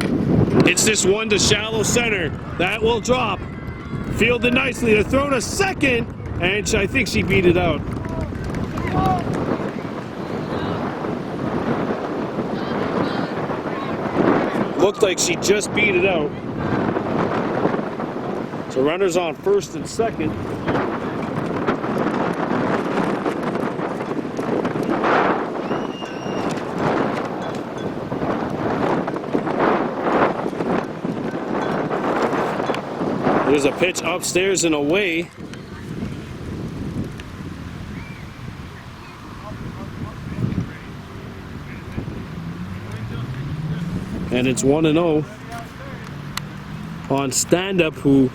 [SPEAKER 1] It's this one to shallow center. That will drop. Fielded nicely to throw to second, and I think she beat it out. Looked like she just beat it out. So runners on first and second. There's a pitch upstairs and away. And it's 1-0 on stand-up, who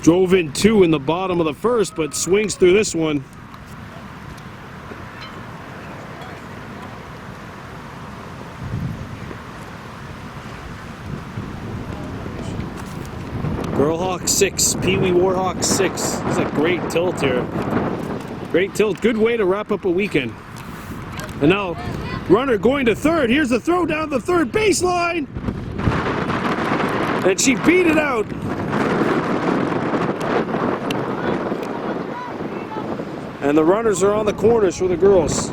[SPEAKER 1] drove in 2 in the bottom of the first, but swings through this one. Girlhawks 6, Pee Wee Warhawks 6. This is a great tilt here. Great tilt, good way to wrap up a weekend. And now, runner going to third. Here's the throw down the third baseline. And she beat it out. And the runners are on the corners for the girls.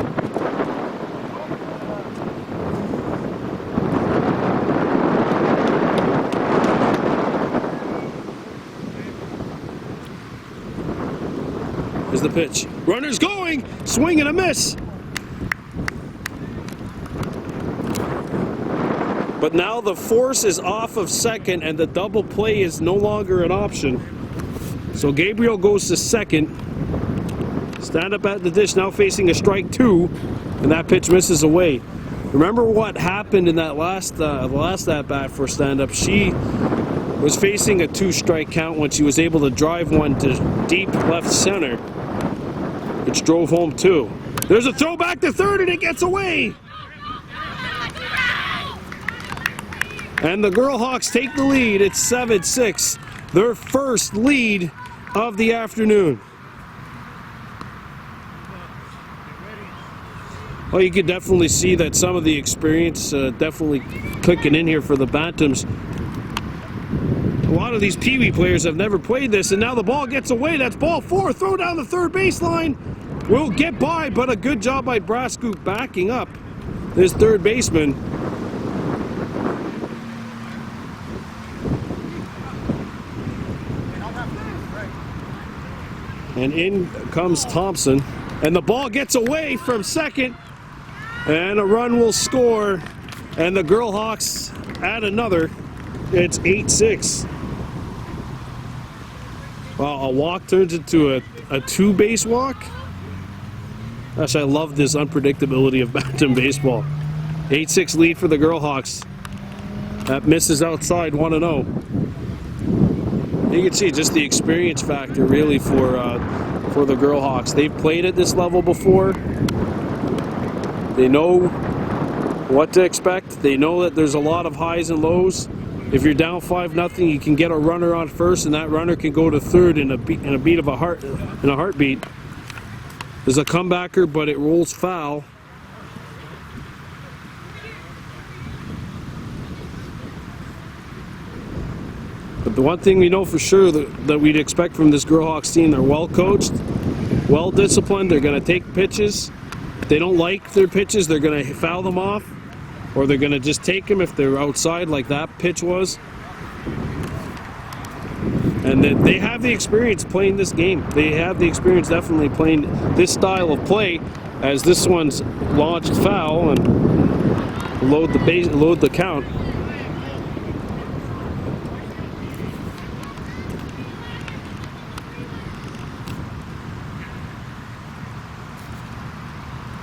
[SPEAKER 1] Here's the pitch. Runners going, swing and a miss. But now the force is off of second and the double play is no longer an option. So Gabriel goes to second. Stand up at the dish, now facing a strike 2, and that pitch misses away. Remember what happened in that last at-bat for stand up? She was facing a 2-strike count when she was able to drive one to deep left center, which drove home 2. There's a throw back to third and it gets away. And the Girlhawks take the lead. It's 7-6, their first lead of the afternoon. Well, you could definitely see that some of the experience definitely clicking in here for the Bantams. A lot of these Pee Wee players have never played this, and now the ball gets away. That's ball 4. Throw down the third baseline. Will get by, but a good job by Brascoop backing up this third baseman. And in comes Thompson. And the ball gets away from second. And a run will score. And the Girlhawks add another. It's 8-6. Well, a walk turns into a 2-base walk. Gosh, I love this unpredictability of Bantam baseball. 8-6 lead for the Girlhawks. That misses outside 1-0. You can see just the experience factor really for the Girlhawks. They've played at this level before. They know what to expect. They know that there's a lot of highs and lows. If you're down 5-0, you can get a runner on first, and that runner can go to third in a heartbeat. There's a comebacker, but it rolls foul. But the one thing we know for sure that we'd expect from this Girlhawks team, they're well coached, well disciplined. They're going to take pitches. If they don't like their pitches, they're going to foul them off, or they're going to just take them if they're outside like that pitch was. And they have the experience playing this game. They have the experience definitely playing this style of play, as this one's launched foul and load the count.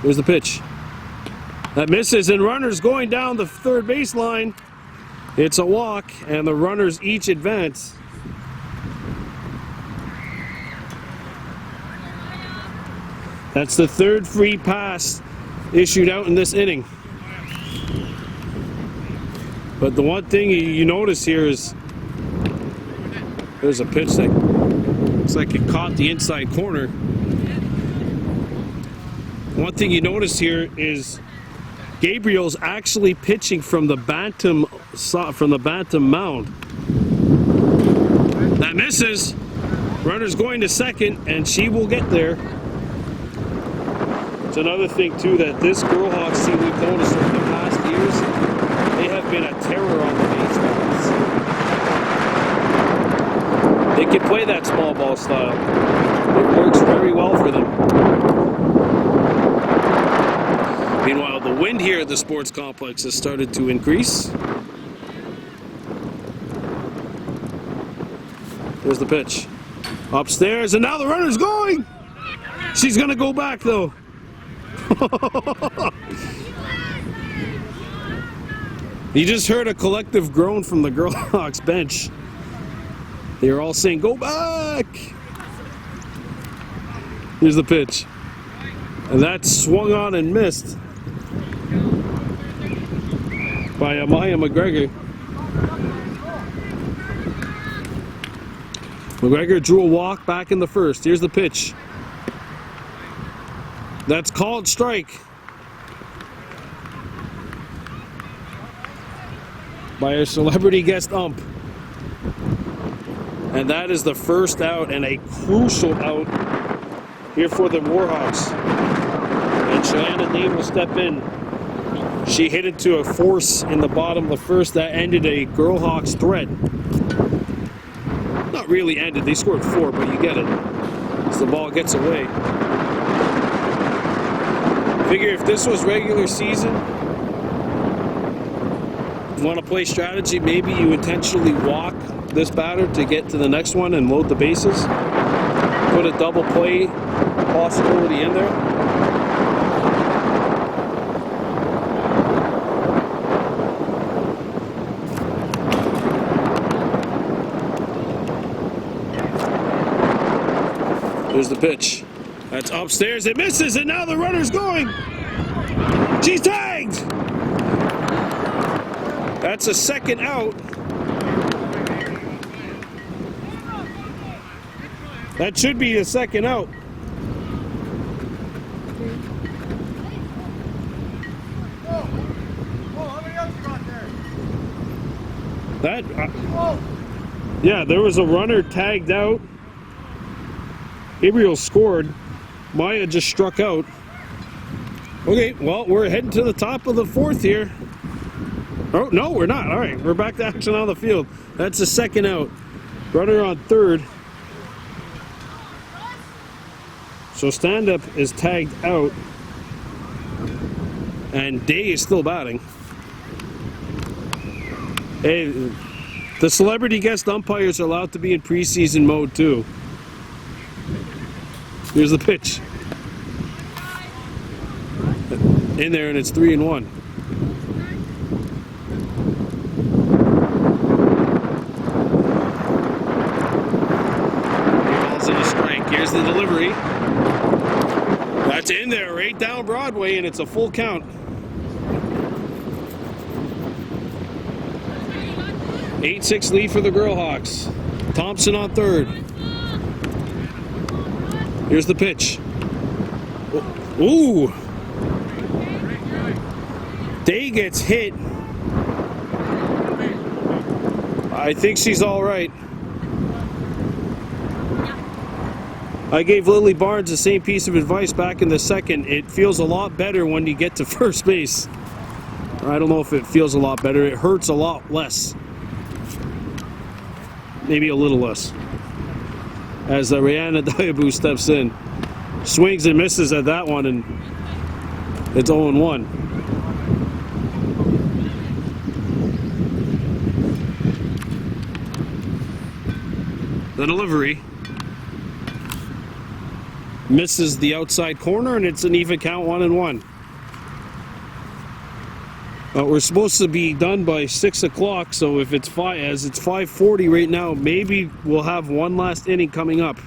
[SPEAKER 1] Here's the pitch. That misses, and runners going down the third baseline. It's a walk, and the runners each advance. That's the third free pass issued out in this inning. But the one thing you notice here is there's a pitch that looks like it caught the inside corner. One thing you notice here is Gabriel's actually pitching from the bantam mound. That misses. Runner's going to second, and she will get there. It's another thing too that this Girlhawks team we've noticed over the past years, they have been a terror on the baseballs. They can play that small ball style. It works very well for them. Meanwhile, the wind here at the sports complex has started to increase. There's the pitch. Upstairs, and now the runner's going! She's gonna go back though. You just heard a collective groan from the Girlhawks bench. They are all saying, go back! Here's the pitch. And that's swung on and missed by Amaya McGregor. McGregor drew a walk back in the first. Here's the pitch. That's called strike by a celebrity guest ump. And that is the first out, and a crucial out here for the Warhawks. And Cheyenne Dave will step in. She hit it to a force in the bottom of the first that ended a Girlhawks threat. Not really ended, they scored 4, but you get it. As the ball gets away. Figure if this was regular season, you want to play strategy, maybe you intentionally walk this batter to get to the next one and load the bases. Put a double play possibility in there. There's the pitch. That's upstairs. It misses, and now the runner's going. She's tagged. That's a second out. That should be a second out. Yeah, there was a runner tagged out. Gabriel scored. Maya just struck out. Okay, well, we're heading to the top of the 4th here. Oh, no, we're not. All right, we're back to action on the field. That's the second out. Runner on 3rd. So stand-up is tagged out. And Day is still batting. Hey, the celebrity guest umpires are allowed to be in preseason mode too. Here's the pitch. In there, and it's 3-1. Balls in a strike. Here's the delivery. That's in there, right down Broadway, and it's a full count. 8-6 lead for the Girlhawks. Thompson on 3rd. Here's the pitch. Ooh! Day gets hit. I think she's all right. I gave Lily Barnes the same piece of advice back in the second. It feels a lot better when you get to first base. I don't know if it feels a lot better. It hurts a lot less. Maybe a little less. As Rihanna Diabu steps in. Swings and misses at that one, and it's 0-1. The delivery misses the outside corner, and it's an even count, 1-1. We're supposed to be done by 6 o'clock, so if it's 5:40 right now, maybe we'll have one last inning coming up.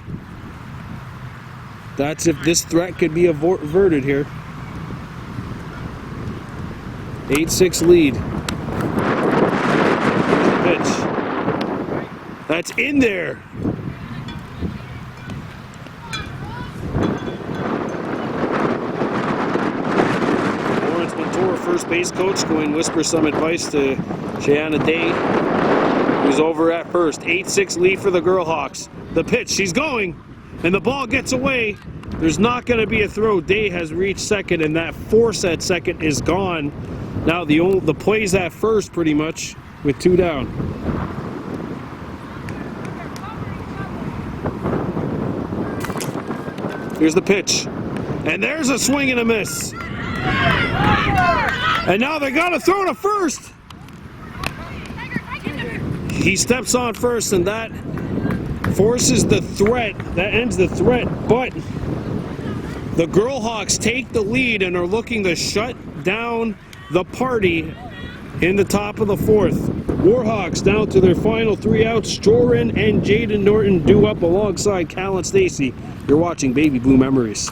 [SPEAKER 1] That's if this threat could be averted here. 8-6 lead. Pitch. That's in there. first base coach, go and whisper some advice to Shayanna Day, who's over at first. 8-6 lead for the Girlhawks. The pitch, she's going, and the ball gets away. There's not going to be a throw. Day has reached second, and that force at second is gone. Now the play's at first pretty much with 2 down. Here's the pitch. And there's a swing and a miss. And now they got to throw to first. He steps on first, and that forces the threat. That ends the threat, but the Girlhawks take the lead and are looking to shut down the party in the top of the 4th. Warhawks down to their final 3 outs. Joran and Jaden Norton due up alongside Cal and Stacy. You're watching Baby Blue Memories.